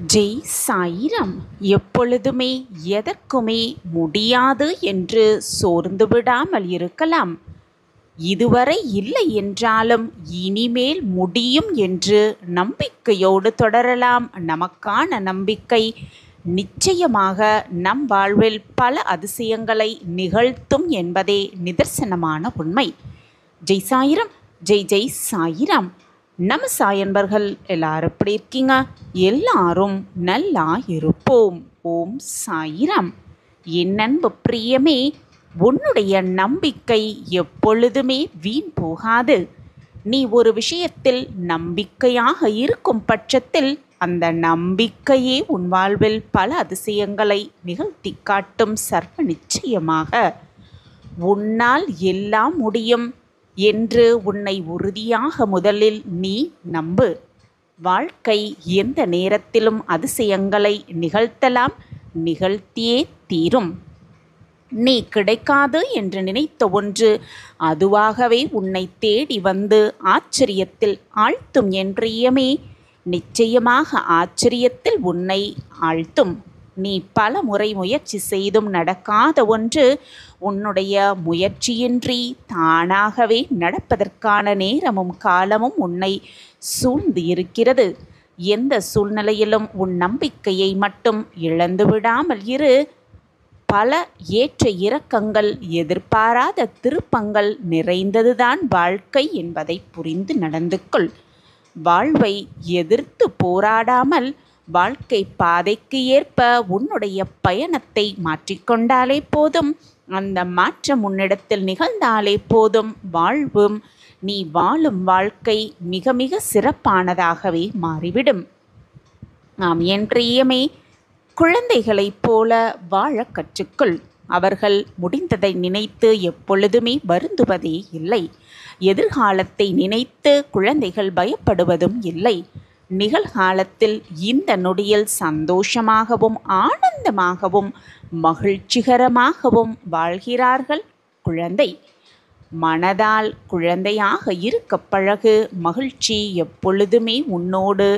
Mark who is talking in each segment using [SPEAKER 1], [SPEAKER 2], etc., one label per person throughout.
[SPEAKER 1] ஜெய் சாயிராம். எப்பொழுதுமே எதற்குமே முடியாது என்று சோர்ந்து விடாமல் இருக்கலாம். இதுவரை இல்லை என்றாலும் இனிமேல் முடியும் என்று நம்பிக்கையோடு தொடரலாம். நமக்கான நம்பிக்கை நிச்சயமாக நம் வாழ்வில் பல அதிசயங்களை நிகழ்த்தும் என்பதே நிதர்சனமான உண்மை. ஜெய் சாயிராம். ஜெய் ஜெய் சாயிராம். நம்ம சாயன்பர்கள் எல்லாரும் எப்படி இருக்கீங்க? எல்லாரும் நல்லா இருப்போம். ஓம் சாயிராம். என் அன்பு பிரியமே, உன்னுடைய நம்பிக்கை எப்பொழுதுமே வீண் போகாது. நீ ஒரு விஷயத்தில் நம்பிக்கையாக இருக்கும் பட்சத்தில் அந்த நம்பிக்கையே உன் வாழ்வில் பல அதிசயங்களை நிகழ்த்தி காட்டும். சர்வ நிச்சயமாக உன்னால் எல்லாம் முடியும் என்று உன்னை உறுதியாக முதலில் நீ நம்பு. வாழ்க்கை எந்த நேரத்திலும் அதிசயங்களை நிகழ்த்தலாம், நிகழ்த்தியே தீரும். நீ கிடைக்காது என்று நினைத்த ஒன்று அதுவாகவே உன்னை தேடி வந்து ஆச்சரியத்தில் ஆழ்த்தும். என் பிரியமே, நிச்சயமாக ஆச்சரியத்தில் உன்னை ஆழ்த்தும். நீ பல முறை முயற்சி செய்தும் நடக்காத ஒன்று உன்னுடைய முயற்சியின்றி தானாகவே நடப்பதற்கான நேரமும் காலமும் உன்னை சூழ்ந்து இருக்கிறது. எந்த சூழ்நிலையிலும் உன் நம்பிக்கையை மட்டும் இழந்து விடாமல் இரு. பல ஏற்ற இறக்கங்கள், எதிர்பாராத திருப்பங்கள் நிறைந்ததுதான் வாழ்க்கை என்பதை புரிந்து நடந்து கொள். வாழ்வை எதிர்த்து போராடாமல் வாழ்க்கை பாதைக்கு ஏற்ப உன்னுடைய பயணத்தை மாற்றிக்கொண்டாலே போதும். அந்த மாற்றம் உன்னிடத்தில் நிகழ்ந்தாலே போதும். வாழ்வும் நீ வாழும் வாழ்க்கை மிக மிக சிறப்பானதாகவே மாறிவிடும். நாம் என் பிரியமே, குழந்தைகளைப் போல வாழ கற்றுக்கொள். அவர்கள் முடிந்ததை நினைத்து எப்பொழுதுமே வருந்துவதே இல்லை. எதிர்காலத்தை நினைத்து குழந்தைகள் பயப்படுவதும் இல்லை. நிகழ்காலத்தில் இந்த நொடியில் சந்தோஷமாகவும் ஆனந்தமாகவும் மகிழ்ச்சிகரமாகவும் வாழ்கிறார்கள் குழந்தை. மனதால் குழந்தையாக இருக்க பழகு. மகிழ்ச்சி எப்பொழுதுமே உன்னோடு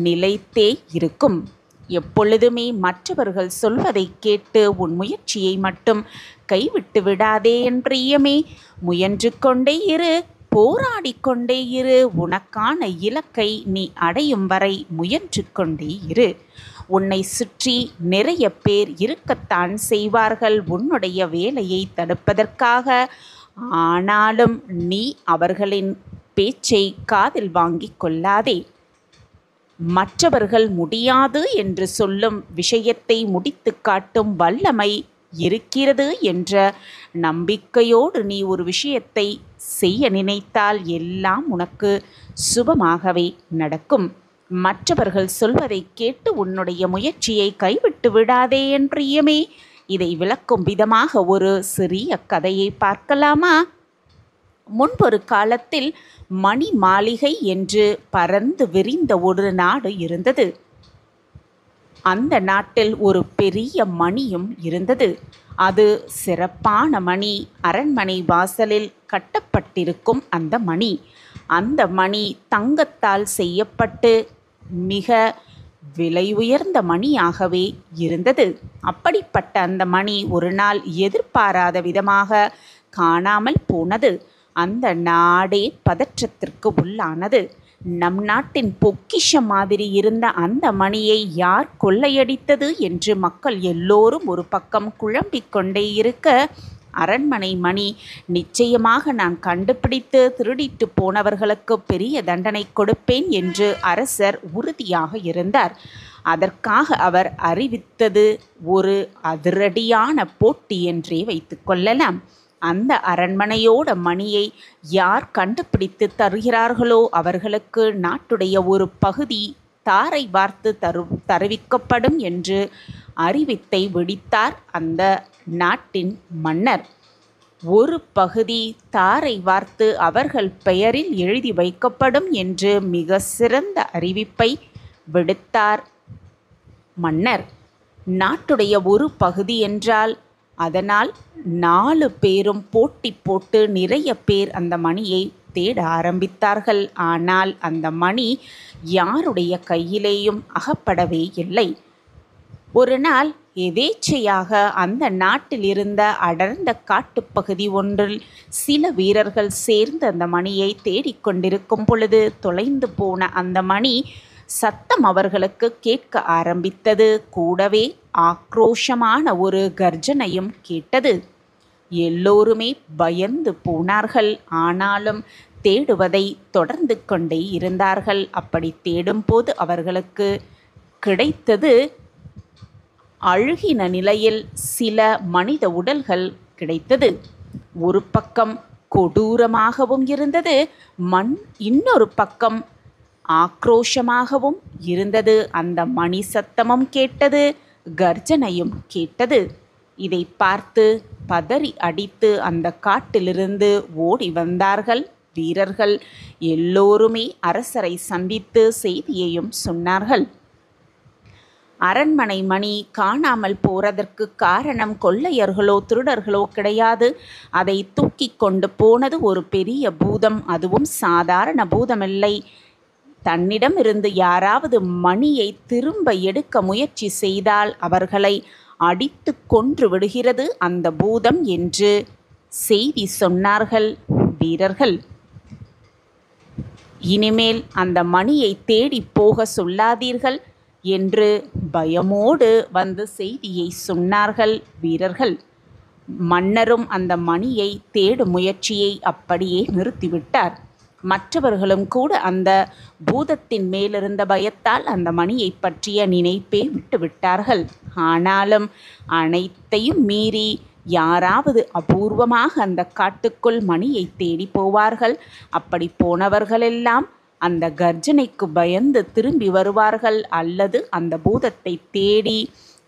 [SPEAKER 1] நிலைத்தே இருக்கும். எப்பொழுதுமே மற்றவர்கள் சொல்வதை கேட்டு உன் முயற்சியை மட்டும் கைவிட்டு விடாதே என் பிரியமே. முயன்று கொண்டே இரு, போராடிக்கொண்டே இரு. உனக்கான இலக்கை நீ அடையும் வரை முயன்று கொண்டே இரு. உன்னை சுற்றி நிறைய பேர் இருக்கத்தான் செய்வார்கள் உன்னுடைய வேலையை தடுப்பதற்காக. ஆனாலும் நீ அவர்களின் பேச்சை காதில் வாங்கிக் கொள்ளாதே. மற்றவர்கள் முடியாது என்று சொல்லும் விஷயத்தை முடித்து காட்டும் வல்லமை இருக்கிறது என்ற நம்பிக்கையோடு நீ ஒரு விஷயத்தை செய்ய நினைத்தால் எல்லாம் உனக்கு சுபமாகவே நடக்கும். மற்றவர்கள் சொல்வதை கேட்டு உன்னுடைய முயற்சியை கைவிட்டு விடாதே என் பிரியமே. இதை விளக்கும் விதமாக ஒரு சிறிய கதையை பார்க்கலாமா? முன்பொரு காலத்தில் மணி மாளிகை என்று பறந்து விரிந்த ஒரு நாடு இருந்தது. அந்த நாட்டில் ஒரு பெரிய மணியும் இருந்தது. அது சிறப்பான மணி. அரண்மனை வாசலில் கட்டப்பட்டிருக்கும் அந்த மணி தங்கத்தால் செய்யப்பட்டு மிக விலை உயர்ந்த மணியாகவே இருந்தது. அப்படிப்பட்ட அந்த மணி ஒரு நாள் எதிர்பாராத விதமாக காணாமல் போனது. அந்த நாடே பதற்றத்திற்கு உள்ளானது. நம் நாட்டின் பொக்கிஷம் மாதிரி இருந்த அந்த மணியை யார் கொள்ளையடித்தது என்று மக்கள் எல்லோரும் ஒரு பக்கம் குழம்பிக் கொண்டே இருக்க, அரண்மனை மணி நிச்சயமாக நான் கண்டுபிடித்து திருடிட்டு போனவர்களுக்கு பெரிய தண்டனை கொடுப்பேன் என்று அரசர் உறுதியாக இருந்தார். அதற்காக அவர் அறிவித்தது ஒரு அதிரடியான போட்டி என்றே வைத்து கொள்ளலாம். அந்த அரண்மனையோட மணியை யார் கண்டுபிடித்து தருகிறார்களோ அவர்களுக்கு நாட்டுடைய ஒரு பகுதி தாரை வார்த்து தருவிக்கப்படும் என்று அறிவித்தை விடுத்தார் அந்த நாட்டின் மன்னர். ஒரு பகுதி தாரை வார்த்து அவர்கள் பெயரில் எழுதி வைக்கப்படும் என்று மிக சிறந்த அறிவிப்பை விடுத்தார் மன்னர். நாட்டுடைய ஒரு பகுதி என்றால் அதனால் 4 பேரும் போட்டி போட்டு நிறைய பேர் அந்த மணியை தேட ஆரம்பித்தார்கள். ஆனால் அந்த மணி யாருடைய கையிலேயும் அகப்படவே இல்லை. ஒரு நாள் எதேச்சையாக அந்த நாட்டில் இருந்த அடர்ந்த காட்டுப்பகுதி ஒன்றில் சில வீரர்கள் சேர்ந்து அந்த மணியை தேடிக்கொண்டிருக்கும் பொழுது தொலைந்து போன அந்த மணி சத்தம் அவர்களுக்கு கேட்க ஆரம்பித்தது. கூடவே ஆக்ரோஷமான ஒரு கர்ஜனையும் கேட்டது. எல்லோருமே பயந்து போனார்கள். ஆனாலும் தேடுவதை தொடர்ந்து கொண்டே இருந்தார்கள். அப்படி தேடும்போது அவர்களுக்கு கிடைத்தது அழுகின நிலையில் சில மனித உடல்கள் கிடைத்தது. ஒரு பக்கம் கொடூரமாகவும் இருந்தது, இன்னொரு பக்கம் ஆக்ரோஷமாகவும் இருந்தது. அந்த மணி சத்தமும் கேட்டது, கர்ஜனையும் கேட்டது. இதை பார்த்து பதறி அடித்து அந்த காட்டிலிருந்து ஓடி வந்தார்கள் வீரர்கள். எல்லோருமே அரசரை சந்தித்து செய்தியையும் சொன்னார்கள். அரண்மனை மணி காணாமல் போறதற்கு காரணம் கொள்ளையர்களோ திருடர்களோ கிடையாது. அதை தூக்கி கொண்டு போனது ஒரு பெரிய பூதம். அதுவும் சாதாரண பூதமில்லை. தன்னிடம் இருந்து யாராவது மணியை திரும்ப எடுக்க முயற்சி செய்தால் அவர்களை அடித்து கொன்று விடுகிறது அந்த பூதம் என்று செய்தி சொன்னார்கள் வீரர்கள். இனிமேல் அந்த மணியை தேடி போக சொல்லாதீர்கள் என்று பயமோடு வந்து செய்தியை சொன்னார்கள் வீரர்கள். மன்னரும் அந்த மணியை தேடும் முயற்சியை அப்படியே நிறுத்திவிட்டார். மற்றவர்களும் கூட அந்த பூதத்தின் மேலிருந்த பயத்தால் அந்த மணியை பற்றிய நினைப்பே விட்டுவிட்டார்கள். ஆனாலும் அனைத்தையும் மீறி யாராவது அபூர்வமாக அந்த காட்டுக்குள் மணியை தேடி போவார்கள். அப்படி போனவர்களெல்லாம் அந்த கர்ஜனைக்கு பயந்து திரும்பி வருவார்கள், அல்லது அந்த பூதத்தை தேடி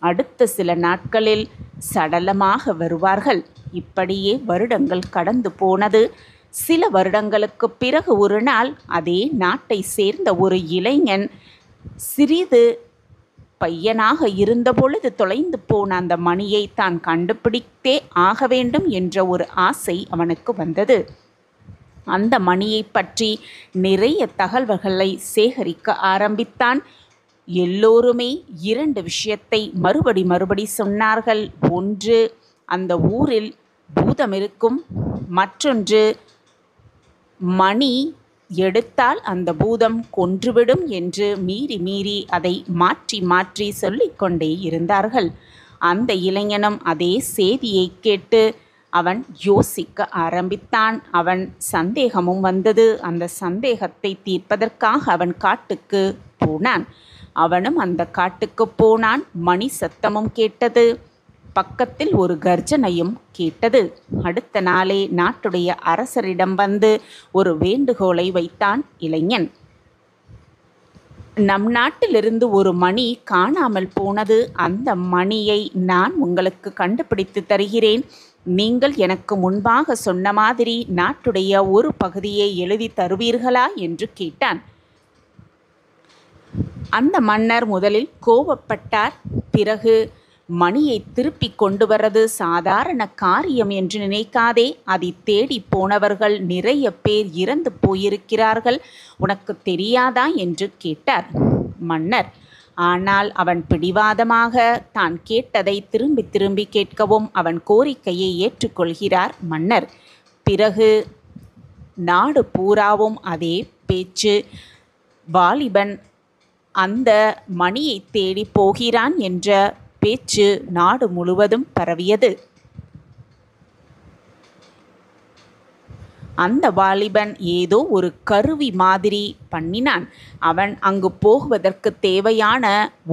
[SPEAKER 1] அடுத்த சில நாட்களில் சடலமாக வருவார்கள். இப்படியே வருடங்கள் கடந்து போனது. சில வருடங்களுக்கு பிறகு ஒரு நாள் அதே நாட்டை சேர்ந்த ஒரு இளைஞன் சிறிது பையனாக இருந்தபொழுது தொலைந்து போன அந்த மணியை தான் கண்டுபிடித்தே ஆக வேண்டும் என்ற ஒரு ஆசை அவனுக்கு வந்தது. அந்த மணியை பற்றி நிறைய தகவல்களை சேகரிக்க ஆரம்பித்தான். எல்லோருமே இரண்டு விஷயத்தை மறுபடி சொன்னார்கள். ஒன்று, அந்த ஊரில் பூதம் இருக்கும். மற்றொன்று, மணி எடுத்தால் அந்த பூதம் கொன்றுவிடும் என்று மீறி அதை மாற்றி சொல்லிக்கொண்டே இருந்தார்கள். அந்த இளைஞனும் அதே செய்தியை கேட்டு அவன் யோசிக்க ஆரம்பித்தான். அவன் சந்தேகமும் வந்தது. அந்த சந்தேகத்தை தீர்ப்பதற்காக அவன் காட்டுக்கு போனான். அவனும் அந்த காட்டுக்கு போனான். மணி சத்தமும் கேட்டது. பக்கத்தில் ஒரு கர்ஜனையும் கேட்டது. அடுத்த நாளே நாட்டுடைய அரசரிடம் வந்து ஒரு வேண்டுகோளை வைத்தான் இளைஞன். நம் நாட்டிலிருந்து ஒரு மணி காணாமல் போனது. அந்த மணியை நான் உங்களுக்கு கண்டுபிடித்து தருகிறேன். நீங்கள் எனக்கு முன்பாக சொன்ன மாதிரி நாட்டுடைய ஒரு பகுதியை எழுதி தருவீர்களா என்று கேட்டான். அந்த மன்னர் முதலில் கோபப்பட்டார். பிறகு, மணியை திருப்பி கொண்டு வரது சாதாரண காரியம் என்று நினைக்காதே. அதை தேடி போனவர்கள் நிறைய பேர் இறந்து போயிருக்கிறார்கள். உனக்கு தெரியாதா என்று கேட்டார் மன்னர். ஆனால் அவன் பிடிவாதமாக தான் கேட்டதை திரும்பி கேட்கவும் அவன் கோரிக்கையை ஏற்றுக்கொள்கிறார் மன்னர். பிறகு நாடு பூராவும் அதே பேச்சு. வாலிபன் அந்த மணியை தேடி போகிறான் என்ற பேச்சு நாடு முழுவதும் பரவியது. அந்த வாலிபன் ஏதோ ஒரு கருவி மாதிரி பண்ணினான். அவன் அங்கு போகுவதற்கு தேவையான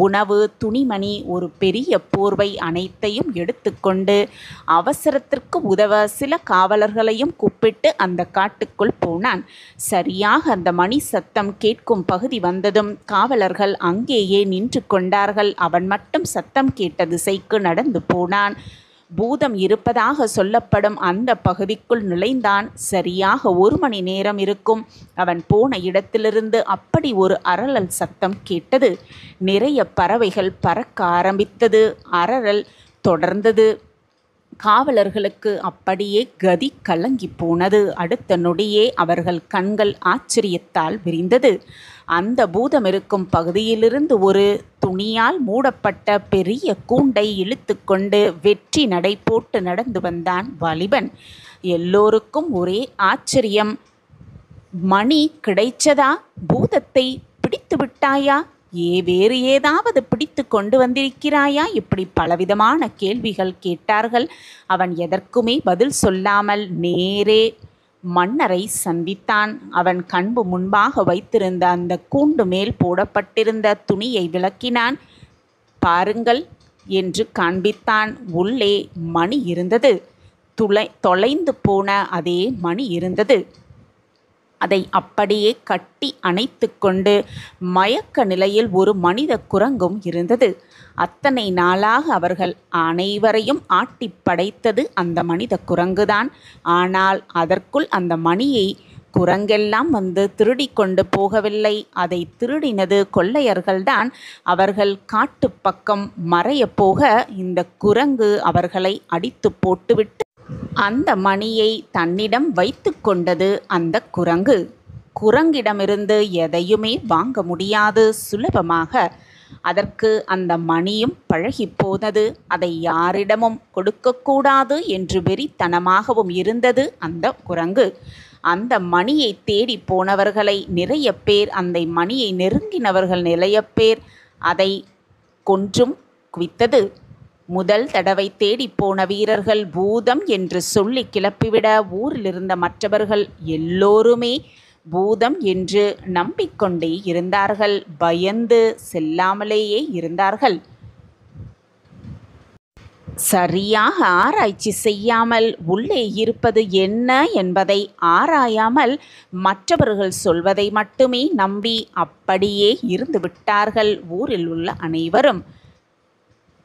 [SPEAKER 1] உணவு, துணிமணி, ஒரு பெரிய போர்வை அனைத்தையும் எடுத்துக்கொண்டு அவசரத்திற்கு உதவ சில காவலர்களையும் கூப்பிட்டு அந்த காட்டுக்குள் போனான். சரியாக அந்த மணி சத்தம் கேட்கும் பகுதி வந்ததும் காவலர்கள் அங்கேயே நின்று கொண்டார்கள். அவன் மட்டும் சத்தம் கேட்ட திசைக்கு நடந்து போனான். பூதம் இருப்பதாக சொல்லப்படும் அந்த பகுதிக்குள் நுழைந்தான். சரியாக 1 மணி நேரம் இருக்கும். அவன் போன இடத்திலிருந்து அப்படி ஒரு அரளல் சத்தம் கேட்டது. நிறைய பறவைகள் பறக்க ஆரம்பித்தது. அரளல் தொடர்ந்தது. காவலர்களுக்கு அப்படியே கதி கலங்கி போனது. அடுத்த நொடியே அவர்கள் கண்கள் ஆச்சரியத்தால் விரிந்தது. அந்த பூதம் இருக்கும் பகுதியிலிருந்து ஒரு துணியால் மூடப்பட்ட பெரிய கூண்டை இழுத்து கொண்டு வெற்றி நடை போட்டு நடந்து வந்தான் வாலிபன். எல்லோருக்கும் ஒரே ஆச்சரியம். மணி கிடைச்சதா? பூதத்தை பிடித்து விட்டாயா? வேறு ஏதாவது பிடித்து கொண்டு வந்திருக்கிறாயா? இப்படி பலவிதமான கேள்விகள் கேட்டார்கள். அவன் எதற்குமே பதில் சொல்லாமல் நேரே மன்னரை சந்தித்தான். அவன் கண்பு முன்பாக வைத்திருந்த அந்த கூண்டு மேல் போடப்பட்டிருந்த துணியை விளக்கினான். பாருங்கள் என்று காண்பித்தான். உள்ளே மணி இருந்தது. தொலைந்து போன அதே மணி இருந்தது. அதை அப்படியே கட்டி அணைத்து கொண்டு மயக்க நிலையில் ஒரு மனித குரங்கும் இருந்தது. அத்தனை நாளாக அவர்கள் அனைவரையும் ஆட்டி படைத்தது அந்த மனித குரங்குதான். ஆனால் அதற்குள் அந்த மணியை குரங்கெல்லாம் வந்து திருடி கொண்டு போகவில்லை. அதை திருடினது கொள்ளையர்கள்தான். அவர்கள் காட்டு பக்கம் மறைய போக இந்த குரங்கு அவர்களை அடித்து போட்டுவிட்டு அந்த மணியை தன்னிடம் வைத்து கொண்டது அந்த குரங்கு. குரங்கிடமிருந்து எதையுமே வாங்க முடியாது சுலபமாக. அதற்கு அந்த மணியும் பழகி போனது. அதை யாரிடமும் கொடுக்கக்கூடாது என்று வெறித்தனமாகவும் இருந்தது அந்த குரங்கு. அந்த மணியை தேடி போனவர்களை நிறைய பேர், அந்த மணியை நெருங்கினவர்கள் நிறைய பேர் அதை கொன்றும் குவித்தது. முதல் தடவை தேடி போன வீரர்கள் பூதம் என்று சொல்லி கிளப்பிவிட ஊரில் இருந்த மற்றவர்கள் எல்லோருமே பூதம் என்று நம்பிக்கொண்டே இருந்தார்கள். பயந்து செல்லாமலேயே இருந்தார்கள். சரியாக ஆராய்ச்சி செய்யாமல் உள்ளே இருப்பது என்ன என்பதை ஆராயாமல் மற்றவர்கள் சொல்வதை மட்டுமே நம்பி அப்படியே இருந்து விட்டார்கள் ஊரில் உள்ள அனைவரும்.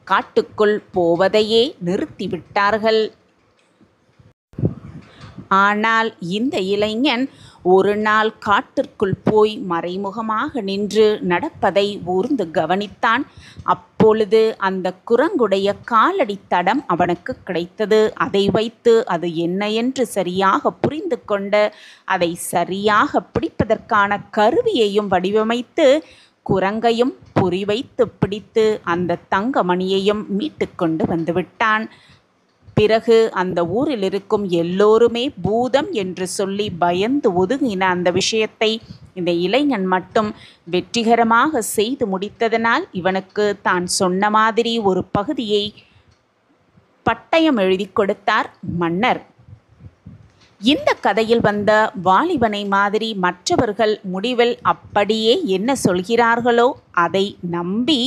[SPEAKER 1] காட்டுக்குள் போவதையே நிறுத்திவிட்டார்கள். ஆனால் இந்த இளைஞன் ஒரு நாள் காட்டிற்குள் போய் மறைமுகமாக நின்று நடப்பதை ஊர்ந்து கவனித்தான். அப்பொழுது அந்த குரங்குடைய காலடி தடம் அவனுக்கு கிடைத்தது. அதை வைத்து அது என்ன என்று சரியாக புரிந்து கொண்டு அதை சரியாக பிடிப்பதற்கான கருவியையும் வடிவமைத்து குரங்கையும் குறிவைத்து பிடித்து அந்த தங்கமணியையும் மீட்டு கொண்டு வந்துவிட்டான். பிறகு அந்த ஊரில் இருக்கும் எல்லோருமே பூதம் என்று சொல்லி பயந்து ஒதுங்கின அந்த விஷயத்தை இந்த இளைஞன் மட்டும் வெற்றிகரமாக செய்து முடித்ததனால் இவனுக்கு தான் சொன்ன மாதிரி ஒரு பகுதியை பட்டயம் எழுதி கொடுத்தார் மன்னர். இந்த கதையில் வந்த வாலிபனை மாதிரி மற்றவர்கள் முடிவில் அப்படியே என்ன சொல்கிறார்களோ அதை நம்பி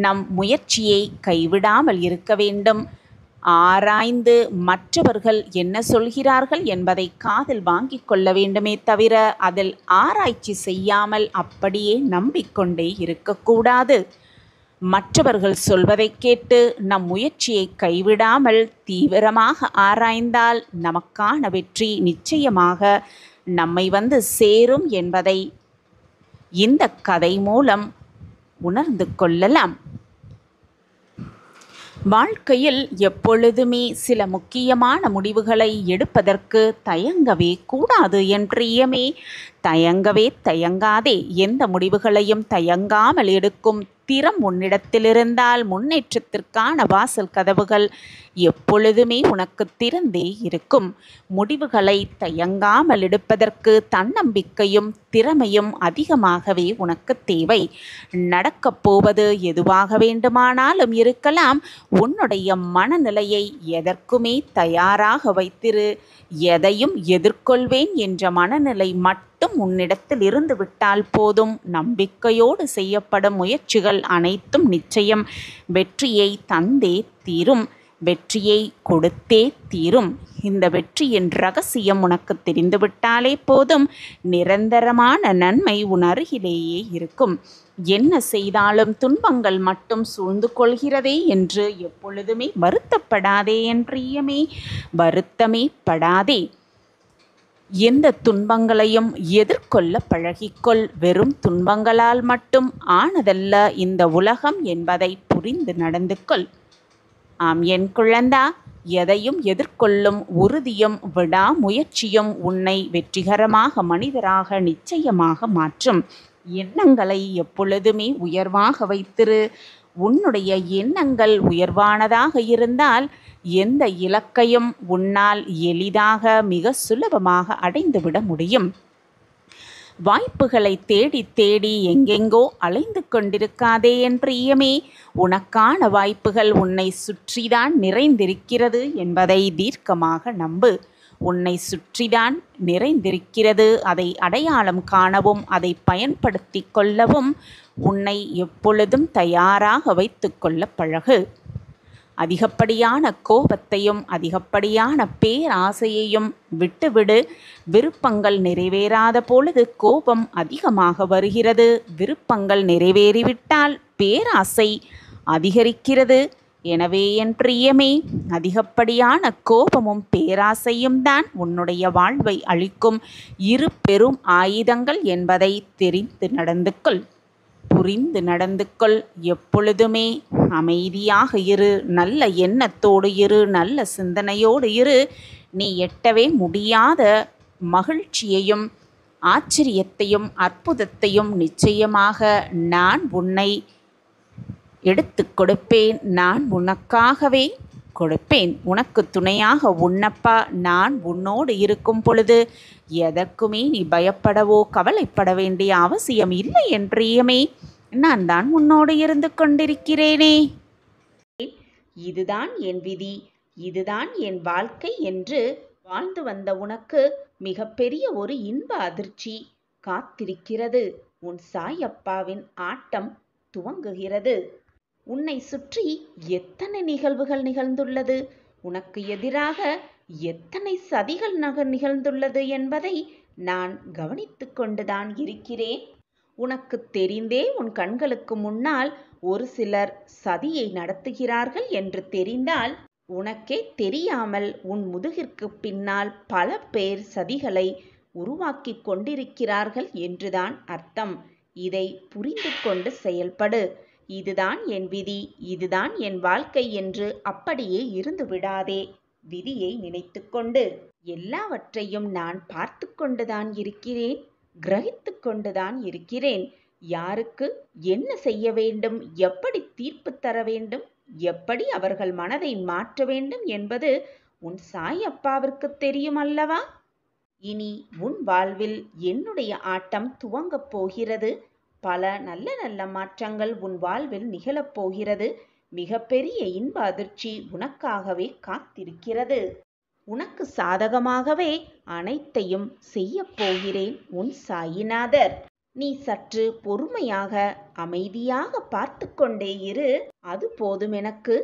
[SPEAKER 1] நம் முயற்சியை கைவிடாமல் இருக்க வேண்டும். ஆராய்ந்து மற்றவர்கள் என்ன சொல்கிறார்கள் என்பதை காதில் வாங்கிக் கொள்ள வேண்டுமே தவிர அதில் ஆராய்ச்சி செய்யாமல் அப்படியே நம்பிக்கொண்டே இருக்கக்கூடாது. மற்றவர்கள் சொல்வதை கேட்டு நம் முயற்சியை கைவிடாமல் தீவிரமாக ஆராய்ந்தால் நமக்கான வெற்றி நிச்சயமாக நம்மை வந்து சேரும் என்பதை இந்த கதை மூலம் உணர்ந்து கொள்ளலாம். வாழ்க்கையில் எப்பொழுதுமே சில முக்கியமான முடிவுகளை எடுப்பதற்கு தயங்கவே கூடாது என் பிரியமே. தயங்காதே. எந்த முடிவுகளையும் தயங்காமல் எடுக்கும் திறம் உன்னிடத்தில் இருந்தால் முன்னேற்றத்திற்கான வாசல் கதவுகள் எப்பொழுதுமே உனக்கு திறந்தே இருக்கும். முடிவுகளை தயங்காமல் எடுப்பதற்கு தன்னம்பிக்கையும் திறமையும் அதிகமாகவே உனக்கு தேவை. நடக்கப் போவது எதுவாக வேண்டுமானாலும் இருக்கலாம். உன்னுடைய மனநிலையை எதற்குமே தயாராக வைத்திரு. எதையும் எதிர்கொள்வேன் என்ற மனநிலை மட்டும் உன்னிடத்தில் இருந்து விட்டால் போதும். நம்பிக்கையோடு செய்யப்படும் முயற்சிகள் அனைத்தும் நிச்சயம் வெற்றியை தந்தே தீரும். வெற்றியை கொடுத்தே தீரும். இந்த வெற்றியின் ரகசியம் உனக்கு தெரிந்துவிட்டாலே போதும். நிரந்தரமான நன்மை உன் அருகிலேயே இருக்கும். என்ன செய்தாலும் துன்பங்கள் மட்டும் சூழ்ந்து கொள்கிறதே என்று எப்பொழுதுமே வருத்தப்படாதே என் பிரியமே. வருத்தமே படாதே. எந்த துன்பங்களையும் எதிர்கொள்ள பழகிக்கொள். வெறும் துன்பங்களால் மட்டும் ஆனதல்ல இந்த உலகம் என்பதை புரிந்து நடந்து கொள். ஆம் என் குழந்தா, எதையும் எதிர்கொள்ளும் உறுதியும் விடாமுயற்சியும் உன்னை வெற்றிகரமாக மனிதராக நிச்சயமாக மாற்றும். எண்ணங்களை எப்பொழுதுமே உயர்வாக வைத்திரு. உன்னுடைய எண்ணங்கள் உயர்வானதாக இருந்தால் எந்த இலக்கையும் உன்னால் எளிதாக மிக சுலபமாக அடைந்துவிட முடியும். வாய்ப்புகளை தேடி தேடி எங்கெங்கோ அலைந்து கொண்டிருக்காதே என் பிரியமே. உனக்கான வாய்ப்புகள் உன்னை சுற்றிதான் நிறைந்திருக்கிறது என்பதை தீர்க்கமாக நம்பு. உன்னை சுற்றிதான் நிறைந்திருக்கிறது. அதை அடையாளம் காணவும் அதை பயன்படுத்தி கொள்ளவும் உன்னை எப்பொழுதும் தயாராக வைத்து கொள்ள பழகு. அதிகப்படியான கோபத்தையும் அதிகப்படியான பேராசையையும் விட்டுவிடு. விருப்பங்கள் நிறைவேறாத பொழுது கோபம் அதிகமாக வருகிறது. விருப்பங்கள் நிறைவேறிவிட்டால் பேராசை அதிகரிக்கிறது. எனவே என் பிரியமே, அதிகப்படியான கோபமும் பேராசையும் தான் உன்னுடைய வாழ்வை அழிக்கும் இரு பெரும் ஆயுதங்கள் என்பதை தெரிந்து நடந்து கொள். புரிந்து நடந்து கொள். எப்பொழுதுமே அமைதியாக இரு. நல்ல எண்ணத்தோடு இரு. நல்ல சிந்தனையோடு இரு. நீ எட்டவே முடியாத மகிழ்ச்சியையும் ஆச்சரியத்தையும் அற்புதத்தையும் நிச்சயமாக நான் உன்னை எடுத்து கொடுப்பேன். நான் உனக்காகவே கொடுப்பேன். உனக்கு துணையாக உன்னப்பா நான் உன்னோடு இருக்கும் பொழுது எதற்குமே நீ பயப்படவோ கவலைப்பட வேண்டிய அவசியம் இல்லை என் பிரியமே. நான் தான் உன்னோடு இருந்து கொண்டிருக்கிறேனே. இதுதான் என் விதி, இதுதான் என் வாழ்க்கை என்று வாழ்ந்து வந்த உனக்கு மிகப்பெரிய ஒரு இன்ப அதிர்ச்சி காத்திருக்கிறது. உன் சாயப்பாவின் ஆட்டம் துவங்குகிறது. உன்னை சுற்றி எத்தனை நிகழ்வுகள் நிகழ்ந்துள்ளது, உனக்கு எதிராக எத்தனை சதிகள் நிகழ்ந்துள்ளது என்பதை நான் கவனித்து கொண்டுதான் இருக்கிறேன். உனக்கு தெரிந்தே உன் கண்களுக்கு முன்னால் ஒரு சிலர் சதியை நடத்துகிறார்கள் என்று தெரிந்தால், உனக்கே தெரியாமல் உன் முதுகிற்கு பின்னால் பல பேர் சதிகளை உருவாக்கி கொண்டிருக்கிறார்கள் என்றுதான் அர்த்தம். இதை புரிந்து கொண்டு செயல்படு. இதுதான் என் விதி, இதுதான் என் வாழ்க்கை என்று அப்படியே இருந்து விடாதே. விதியை நினைத்து கொண்டு எல்லாவற்றையும் நான் பார்த்து கொண்டுதான் இருக்கிறேன், கிரகித்து கொண்டுதான் இருக்கிறேன். யாருக்கு என்ன செய்ய வேண்டும், எப்படி தீர்ப்பு தர வேண்டும், எப்படி அவர்கள் மனதை மாற்ற வேண்டும் என்பது உன் சாயப்பாவிற்கு தெரியும் அல்லவா? இனி உன் வாழ்வில் என்னுடைய ஆட்டம் துவங்கப் போகிறது. பல நல்ல நல்ல மாற்றங்கள் உன் வாழ்வில் நிகழப்போகிறது. மிகப்பெரிய இன்ப அதிர்ச்சி உனக்காகவே காத்திருக்கிறது. உனக்கு சாதகமாகவே அனைத்தையும் செய்ய போகிறேன் உன் சாயிநாதர். நீ சற்று பொறுமையாக அமைதியாக பார்த்து கொண்டே இரு. அது போதும் எனக்கு.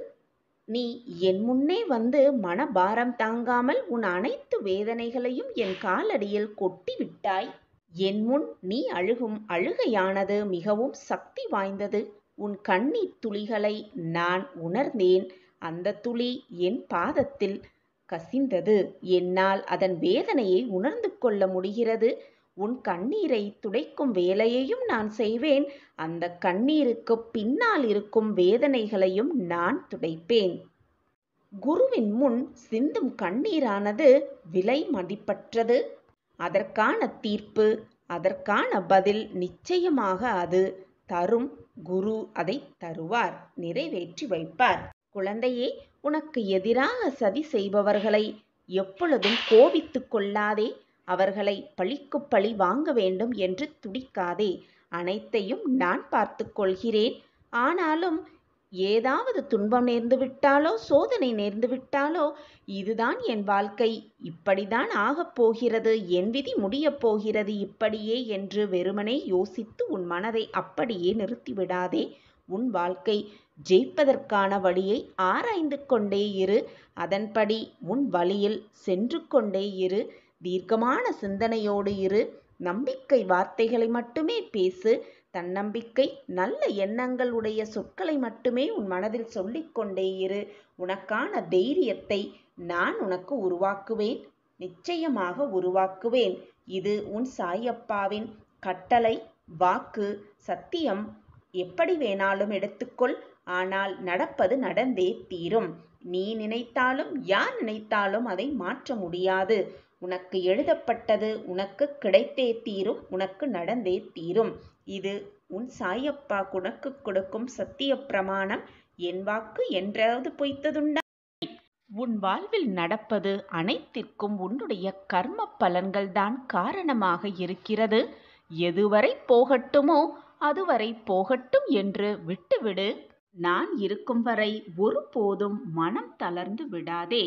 [SPEAKER 1] நீ என் முன்னே வந்து மனபாரம் தாங்காமல் உன் அனைத்து வேதனைகளையும் என் காலடியில் கொட்டி விட்டாய். என் முன் நீ அழுகும் அழுகையானது மிகவும் சக்தி வாய்ந்தது. உன் கண்ணீர் துளிகளை நான் உணர்ந்தேன். அந்த துளி என் பாதத்தில் கசிந்தது. என்னால் அதன் வேதனையை உணர்ந்து கொள்ள முடிகிறது. உன் கண்ணீரை துடைக்கும் வேலையையும் நான் செய்வேன். அந்த கண்ணீருக்கு பின்னால் இருக்கும் வேதனைகளையும் நான் துடைப்பேன். குருவின் முன் சிந்தும் கண்ணீரானது விலை மதிப்பற்றது. அதற்கான தீர்ப்பு, அதற்கான பதில் நிச்சயமாக அது தரும். குரு அதை தருவார், நிறைவேற்றி வைப்பார். குழந்தையே, உனக்கு எதிராக சதி செய்பவர்களை எப்பொழுதும் கோபித்து கொள்ளாதே. அவர்களை பழிக்கு பழி வாங்க வேண்டும் என்று துடிக்காதே. அனைத்தையும் நான் பார்த்து கொள்கிறேன். ஆனாலும் ஏதாவது துன்பம் நேர்ந்து விட்டாலோ, சோதனை நேர்ந்து விட்டாலோ, இதுதான் என் வாழ்க்கை, இப்படிதான் ஆகப் போகிறது, என் விதி முடியப் போகிறது இப்படியே என்று வெறுமனே யோசித்து உன் மனதை அப்படியே நிறுத்திவிடாதே. உன் வாழ்க்கை ஜெயிப்பதற்கான வழியை ஆராய்ந்து கொண்டே இரு. அதன்படி உன் வழியில் சென்று கொண்டே இரு. தீர்க்கமான சிந்தனையோடு இரு. நம்பிக்கை வார்த்தைகளை மட்டுமே பேசு. தன்னம்பிக்கை, நல்ல எண்ணங்கள் உடைய சொற்களை மட்டுமே உன் மனதில் சொல்லிக்கொண்டே இரு. உனக்கான தைரியத்தை நான் உனக்கு உருவாக்குவேன், நிச்சயமாக உருவாக்குவேன். இது உன் சாயப்பாவின் கட்டளை, வாக்கு, சத்தியம். எப்படி வேணாலும் எடுத்துக்கொள், ஆனால் நடப்பது நடந்தே தீரும். நீ நினைத்தாலும் யார் நினைத்தாலும் அதை மாற்ற முடியாது. உனக்கு எழுதப்பட்டது உனக்கு கிடைத்தே தீரும், உனக்கு நடந்தே தீரும். இது உன் சாயப்பா உனக்கு கொடுக்கும் சத்திய பிரமாணம். என் வாக்கு என்றாவது பொய்த்ததுண்டா? உன் வாழ்வில் நடப்பது அனைத்திற்கும் உன்னுடைய கர்ம பலன்கள்தான் காரணமாக இருக்கிறது. எதுவரை போகட்டுமோ அதுவரை போகட்டும் என்று விட்டுவிடு. நான் இருக்கும் வரை ஒருபோதும் மனம் தளர்ந்து விடாதே.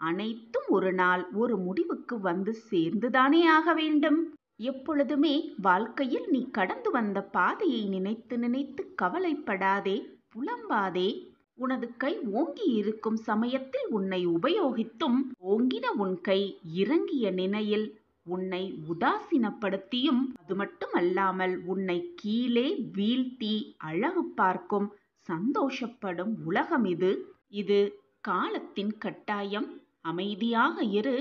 [SPEAKER 1] அனைத்தும் ஒரு நாள் ஒரு முடிவுக்கு வந்து சேர்ந்துதானே ஆக வேண்டும். எப்பொழுதுமே வாழ்க்கையில் நீ கடந்து வந்த பாதையை நினைத்து நினைத்து கவலைப்படாதே, புலம்பாதே. உனது கை ஓங்கி இருக்கும் சமயத்தில் உன்னை உபயோகித்தும், ஓங்கின உன் கை இறங்கிய நிலையில் உன்னை உதாசீனப்படுத்தியும், அது மட்டுமல்லாமல் உன்னை கீழே வீழ்த்தி அழகு பார்க்கும் சந்தோஷப்படும் உலகம் இது. இது காலத்தின் கட்டாயம். அமைதியாக இரு.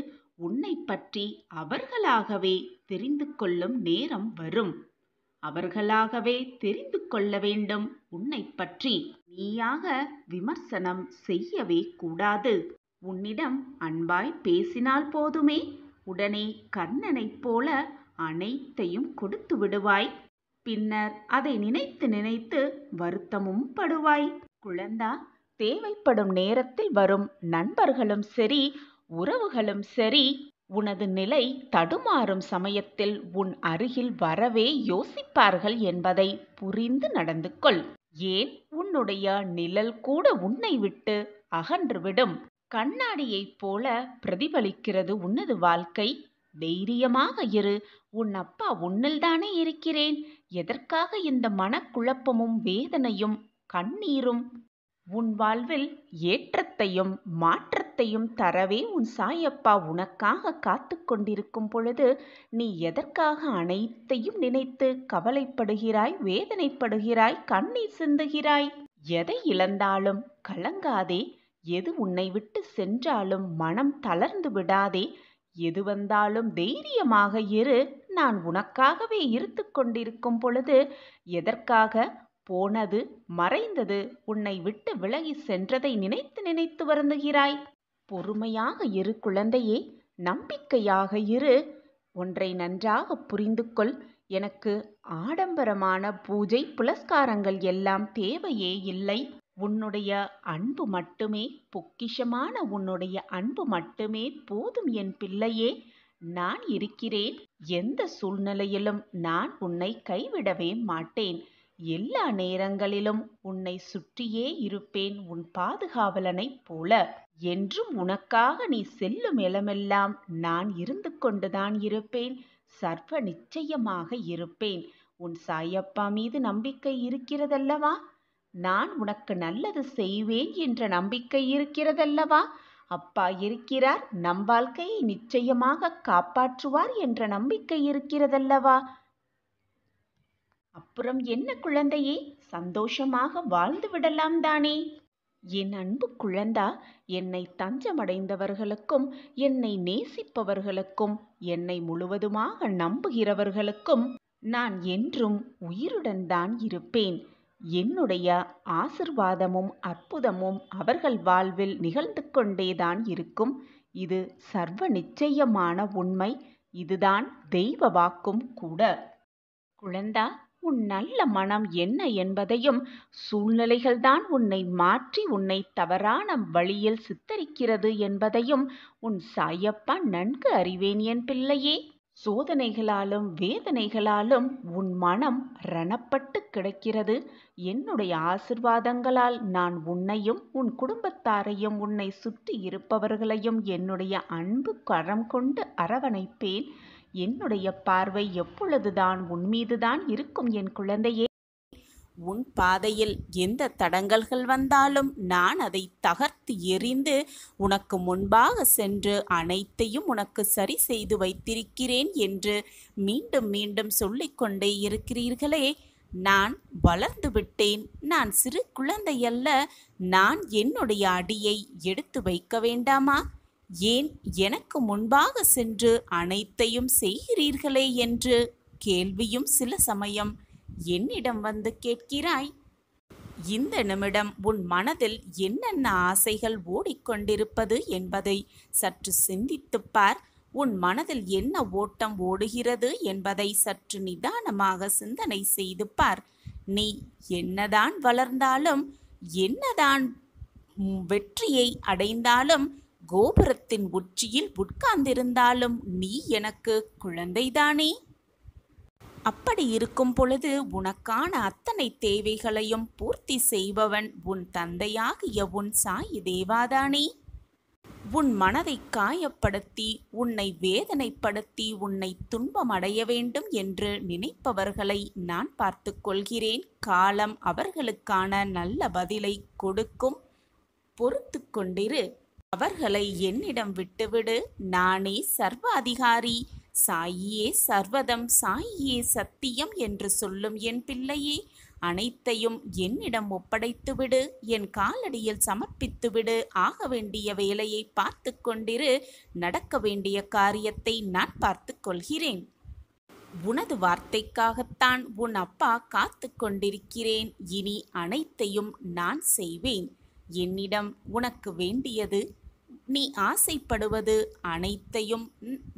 [SPEAKER 1] உன்னை பற்றி அவர்களாகவே தெரிந்து கொள்ளும் நேரம் வரும். அவர்களாகவே தெரிந்து கொள்ள வேண்டும் உன்னை பற்றி. நீயாக விமர்சனம் செய்யவே கூடாது. உன்னிடம் அன்பாய் பேசினால் போதுமே, உடனே கர்ணனைப் போல அனைத்தையும் கொடுத்து விடுவாய். பின்னர் அதை நினைத்து நினைத்து வருத்தமும் படுவாய். குழந்தா, தேவைப்படும் நேரத்தில் வரும் நண்பர்களும் சரி, உறவுகளும் சரி, உனது நிலை தடுமாறும் சமயத்தில் உன் அருகில் வரவே யோசிப்பார்கள் என்பதை புரிந்து நடந்து கொள். ஏன், உன்னுடைய நிழல் கூட உன்னை விட்டு அகன்றுவிடும். கண்ணாடியைப் போல பிரதிபலிக்கிறது உனது வாழ்க்கை. தைரியமாக இரு. உன் அப்பா உன்னில்தானே இருக்கிறேன். எதற்காக இந்த மனக்குழப்பமும் வேதனையும் கண்ணீரும்? உன் வாழ்வில் ஏற்றத்தையும் மாற்றத்தையும் தரவே உன் சாயப்பா உனக்காக காத்து கொண்டிருக்கும் பொழுது நீ எதற்காக அனைத்தையும் நினைத்து கவலைப்படுகிறாய், வேதனைப்படுகிறாய், கண்ணீர் சிந்துகிறாய்? எதை இழந்தாலும் கலங்காதே. எது உன்னை விட்டு சென்றாலும் மனம் தளர்ந்து விடாதே. எது வந்தாலும் தைரியமாக இரு. நான் உனக்காகவே இருந்து கொண்டிருக்கும் பொழுது எதற்காக போனது மறைந்தது உன்னை விட்டு விலகி சென்றதை நினைத்து நினைத்து வருந்துகிறாய்? பொறுமையாக இரு குழந்தையே, நம்பிக்கையாக இரு. ஒன்றை நன்றாக புரிந்து கொள். எனக்கு ஆடம்பரமான பூஜை புலஸ்காரங்கள் எல்லாம் தேவையே இல்லை. உன்னுடைய அன்பு மட்டுமே, பொக்கிஷமான உன்னுடைய அன்பு மட்டுமே போதும் என் பிள்ளையே. நான் இருக்கிறேன். எந்த சூழ்நிலையிலும் நான் உன்னை கைவிடவே மாட்டேன். எல்லா நேரங்களிலும் உன்னை சுற்றியே இருப்பேன், உன் பாதுகாவலனைப் போல. என்றும் உனக்காக நீ செல்லும் இடமெல்லாம் நான் இருந்து கொண்டுதான் இருப்பேன். சர்வ நிச்சயமாக இருப்பேன். உன் சாயப்பா மீது நம்பிக்கை இருக்கிறதல்லவா? நான் உனக்கு நல்லது செய்வேன் என்ற நம்பிக்கை இருக்கிறதல்லவா? அப்பா இருக்கிறார், நம் வாழ்க்கையை நிச்சயமாக காப்பாற்றுவார் என்ற நம்பிக்கை இருக்கிறதல்லவா? அப்புறம் என்ன குழந்தையே, சந்தோஷமாக வாழ்ந்து விடலாம் தானே? என் அன்பு குழந்தா, என்னை தஞ்சமடைந்தவர்களுக்கும், என்னை நேசிப்பவர்களுக்கும், என்னை முழுவதுமாக நம்புகிறவர்களுக்கும் நான் என்றும் உயிருடன் தான் இருப்பேன். என்னுடைய ஆசிர்வாதமும் அற்புதமும் அவர்கள் வாழ்வில் நிகழ்ந்து கொண்டேதான் இருக்கும். இது சர்வ நிச்சயமான உண்மை. இதுதான் தெய்வ வாக்கும் கூட. குழந்தா, உன் நல்ல மனம் என்ன என்பதையும், சூழ்நிலைகள்தான் உன்னை மாற்றி உன்னை தவறான வழியில் சித்தரிக்கிறது என்பதையும் உன் சாயப்பா நன்கு அறிவேன் என் பிள்ளையே. சோதனைகளாலும் வேதனைகளாலும் உன் மனம் ரணப்பட்டு கிடக்கிறது. என்னுடைய ஆசிர்வாதங்களால் நான் உன்னையும் உன் குடும்பத்தாரையும் உன்னை சுற்றி இருப்பவர்களையும் என்னுடைய அன்பு கரம் கொண்டு அரவணைப்பேன். என்னுடைய பார்வை எப்பொழுதுதான் உன்மீதுதான் இருக்கும் என் குழந்தையே. உன் பாதையில் எந்த தடங்கல்கள் வந்தாலும் நான் அதை தகர்த்து எறிந்து உனக்கு முன்பாக சென்று அனைத்தையும் உனக்கு சரி செய்து வைத்திருக்கிறேன் என்று மீண்டும் மீண்டும் சொல்லிக்கொண்டே இருக்கிறீர்களே. நான் வளர்ந்து விட்டேன். நான் சிறு குழந்தையல்ல. நான் என்னுடைய அடியை எடுத்து வைக்க வேண்டாமா? ஏன் எனக்கு முன்பாக சென்று அனைத்தையும் செய்கிறீர்களே என்று கேள்வியும் சில சமயம் என்னிடம் வந்து கேட்கிறாய்? இந்த நிமிடம் உன் மனதில் என்னென்ன ஆசைகள் ஓடிக்கொண்டிருப்பது என்பதை சற்று சிந்தித்துப் பார். உன் மனதில் என்ன ஓட்டம் ஓடுகிறது என்பதை சற்று நிதானமாக சிந்தனை செய்து பார். நீ என்னதான் வளர்ந்தாலும், என்னதான் வெற்றியை அடைந்தாலும், கோபுரத்தின் உச்சியில் உட்கார்ந்திருந்தாலும் நீ எனக்கு குழந்தைதானே? அப்படி இருக்கும் பொழுது உனக்கான அத்தனை தேவைகளையும் பூர்த்தி செய்பவன் உன் தந்தையாகிய உன் சாயி தேவாதானே? உன் மனதை காயப்படுத்தி, உன்னை வேதனைப்படுத்தி, உன்னை துன்பம் அடைய வேண்டும் என்று நினைப்பவர்களை நான் பார்த்து கொள்கிறேன். காலம் அவர்களுக்கான நல்ல பதிலை கொடுக்கும். பொறுத்து கொண்டிரு. அவர்களை என்னிடம் விட்டுவிடு. நானே சர்வ அதிகாரி. சாயியே சர்வதம், சாயியே சத்தியம் என்று சொல்லும் என் பிள்ளையே, அனைத்தையும் என்னிடம் ஒப்படைத்துவிடு. என் காலடியில் சமர்ப்பித்துவிடு. ஆக வேண்டிய வேலையை பார்த்து கொண்டிரு. நடக்க வேண்டிய காரியத்தை நான் பார்த்து கொள்கிறேன். உனது வார்த்தைக்காகத்தான் உன் அப்பா காத்து கொண்டிருக்கிறேன். இனி அனைத்தையும் நான் செய்வேன். என்னிடம் உனக்கு வேண்டியது, நீ ஆசைப்படுவது அனைத்தையும்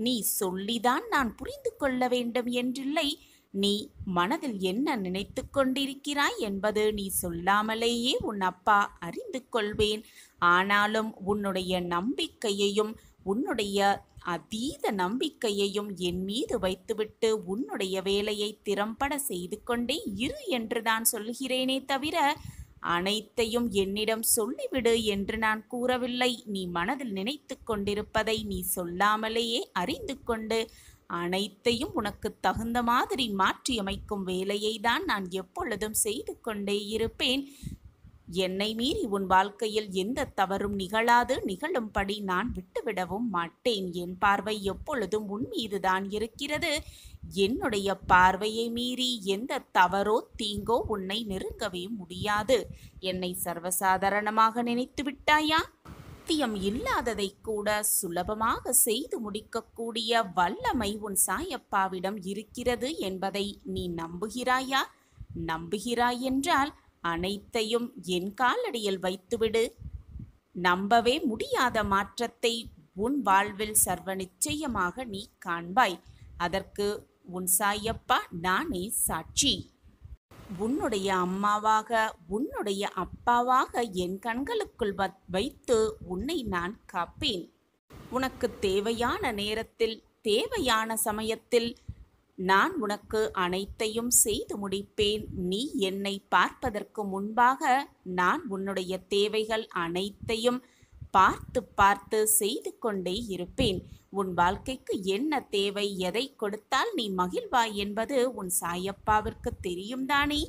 [SPEAKER 1] நீ சொல்லிதான் நான் புரிந்து கொள்ள வேண்டும் என்றில்லை. நீ மனதில் என்ன நினைத்து கொண்டிருக்கிறாய் என்பது நீ சொல்லாமலேயே உன் அப்பா அறிந்து கொள்வேன். ஆனாலும் உன்னுடைய நம்பிக்கையையும், உன்னுடைய அதீத நம்பிக்கையையும் என் மீது வைத்துவிட்டு உன்னுடைய வேலையை திறம்பட செய்து கொண்டே இரு என்று நான் சொல்கிறேனே தவிர, அனைத்தையும் என்னிடம் சொல்லிவிடு என்று நான் கூறவில்லை. நீ மனதில் நினைத்து கொண்டிருப்பதை நீ சொல்லாமலேயே அறிந்து கொண்டு அனைத்தையும் உனக்கு தகுந்த மாதிரி மாற்றியமைக்கும் வேலையை தான் நான் எப்பொழுதும் செய்து கொண்டே இருப்பேன். என்னை மீறி உன் வாழ்க்கையில் எந்த தவறும் நிகழாது. நிகழும்படி நான் விட்டுவிடவும் மாட்டேன். என் பார்வை எப்பொழுதும் உன் மீதுதான் இருக்கிறது. என்னுடைய பார்வையை மீறி எந்த தவறோ தீங்கோ உன்னை நெருங்கவே முடியாது. என்னை சர்வசாதாரணமாக நினைத்து விட்டாயா? சாத்தியம் இல்லாததை கூட சுலபமாக செய்து முடிக்கக்கூடிய வல்லமை உன் சாயப்பாவிடம் இருக்கிறது என்பதை நீ நம்புகிறாயா? நம்புகிறாய் என்றால் அனைத்தையும் என் காலடியில் வைத்துவிடு. நம்பவே முடியாத மாற்றத்தை உன் வாழ்வில் சர்வ நிச்சயமாக நீ காண்பாய். அதற்கு உன் சாயப்பா நானே சாட்சி. உன்னுடைய அம்மாவாக, உன்னுடைய அப்பாவாக என் கண்களுக்குள் வைத்து உன்னை நான் காப்பேன். உனக்கு தேவையான நேரத்தில், தேவையான சமயத்தில் நான் உனக்கு அனைத்தையும் செய்து முடிப்பேன். நீ என்னை பார்ப்பதற்கு முன்பாக நான் உன்னுடைய தேவைகள் அனைத்தையும் பார்த்து பார்த்து செய்து கொண்டே இருப்பேன். உன் வாழ்க்கைக்கு என்ன தேவை, எதை கொடுத்தால் நீ மகிழ்வாய் என்பது உன் சாயப்பாவிற்கு தெரியும் தானே?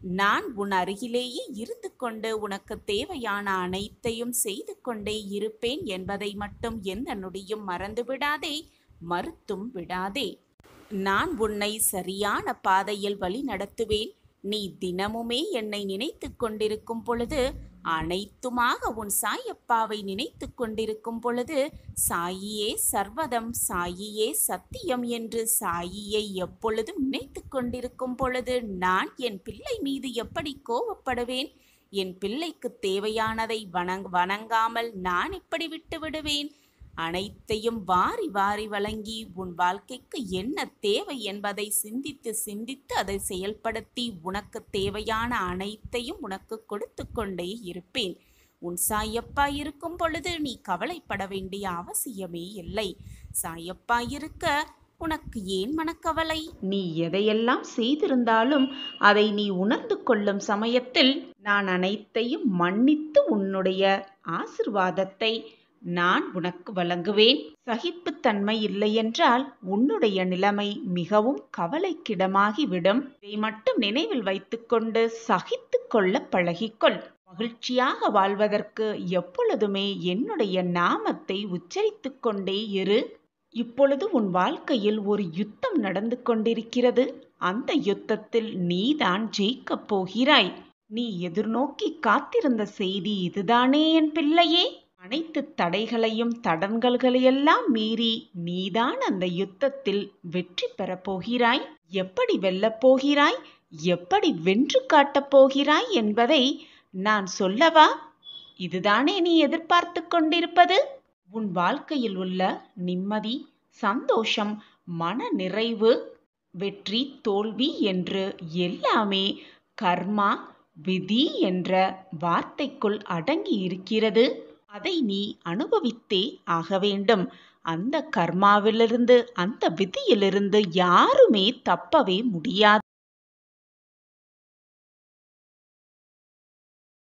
[SPEAKER 1] நான் உன் அருகிலேயே இருந்து கொண்டு உனக்கு தேவையான அனைத்தையும் செய்து கொண்டே இருப்பேன் என்பதை மட்டும் எந்த நொடியும் மறந்து விடாதே, மறுத்தும் விடாதே. நான் உன்னை சரியான பாதையில் வழி நடத்துவேன். நீ தினமுமே என்னை நினைத்து கொண்டிருக்கும் பொழுது, அனைத்துமாக உன் சாயப்பாவை நினைத்து கொண்டிருக்கும் பொழுது, சாயியே சர்வதம், சாயியே சத்தியம் என்று சாயியை எப்பொழுதும் நினைத்து கொண்டிருக்கும் பொழுது நான் என் பிள்ளை மீது எப்படி கோபப்படுவேன்? என் பிள்ளைக்கு தேவையானதை வணங்காமல் நான் இப்படி விட்டு விடுவேன்? அனைத்தையும் வாரி வாரி வழங்கி உன் வாழ்க்கைக்கு என்ன தேவை என்பதை சிந்தித்து சிந்தித்து அதை செயல்படுத்தி உனக்கு தேவையான அனைத்தையும் உனக்கு கொடுத்து கொண்டே இருப்பேன். உன் சாயப்பா இருக்கும் பொழுது நீ கவலைப்பட வேண்டிய அவசியமே இல்லை. சாயப்பா இருக்க உனக்கு ஏன் மனக்கவலை? நீ எதையெல்லாம் செய்திருந்தாலும் அதை நீ உணர்ந்து கொள்ளும் சமயத்தில் நான் அனைத்தையும் மன்னித்து உன்னுடைய ஆசிர்வாதத்தை நான் உனக்கு வழங்குவேன். சகிப்புத்தன்மை இல்லையென்றால் உன்னுடைய நிலைமை மிகவும் கவலைக்கிடமாகிவிடும். இதை மட்டும் நினைவில் வைத்துக்கொண்டு சகித்து கொள்ள பழகிக்கொள். மகிழ்ச்சியாக வாழ்வதற்கு எப்பொழுதுமே என்னுடைய நாமத்தை உச்சரித்து கொண்டே இரு. இப்பொழுது உன் வாழ்க்கையில் ஒரு யுத்தம் நடந்து கொண்டிருக்கிறது. அந்த யுத்தத்தில் நீதான் ஜெயிக்கப் போகிறாய். நீ எதிர்நோக்கி காத்திருந்த செய்தி இதுதானே என் பிள்ளையே? அனைத்து தடைகளையும் தடங்கல்களையெல்லாம் மீறி நீதான் அந்த யுத்தத்தில் வெற்றி பெறப் போகிறாய். எப்படி வெல்லப் போகிறாய், எப்படி வென்று காட்டப் போகிறாய் என்பதை நான் சொல்லவா? இதுதானே நீ எதிர்பார்த்து கொண்டிருப்பது? உன் வாழ்க்கையில் உள்ள நிம்மதி, சந்தோஷம், மன நிறைவு, வெற்றி, தோல்வி என்று எல்லாமே கர்மா, விதி என்ற வார்த்தைக்குள் அடங்கி இருக்கிறது. அதை நீ அனுபவித்தே ஆக வேண்டும். அந்த கர்மாவிலிருந்து, அந்த விதியிலிருந்து யாருமே தப்பவே முடியாது.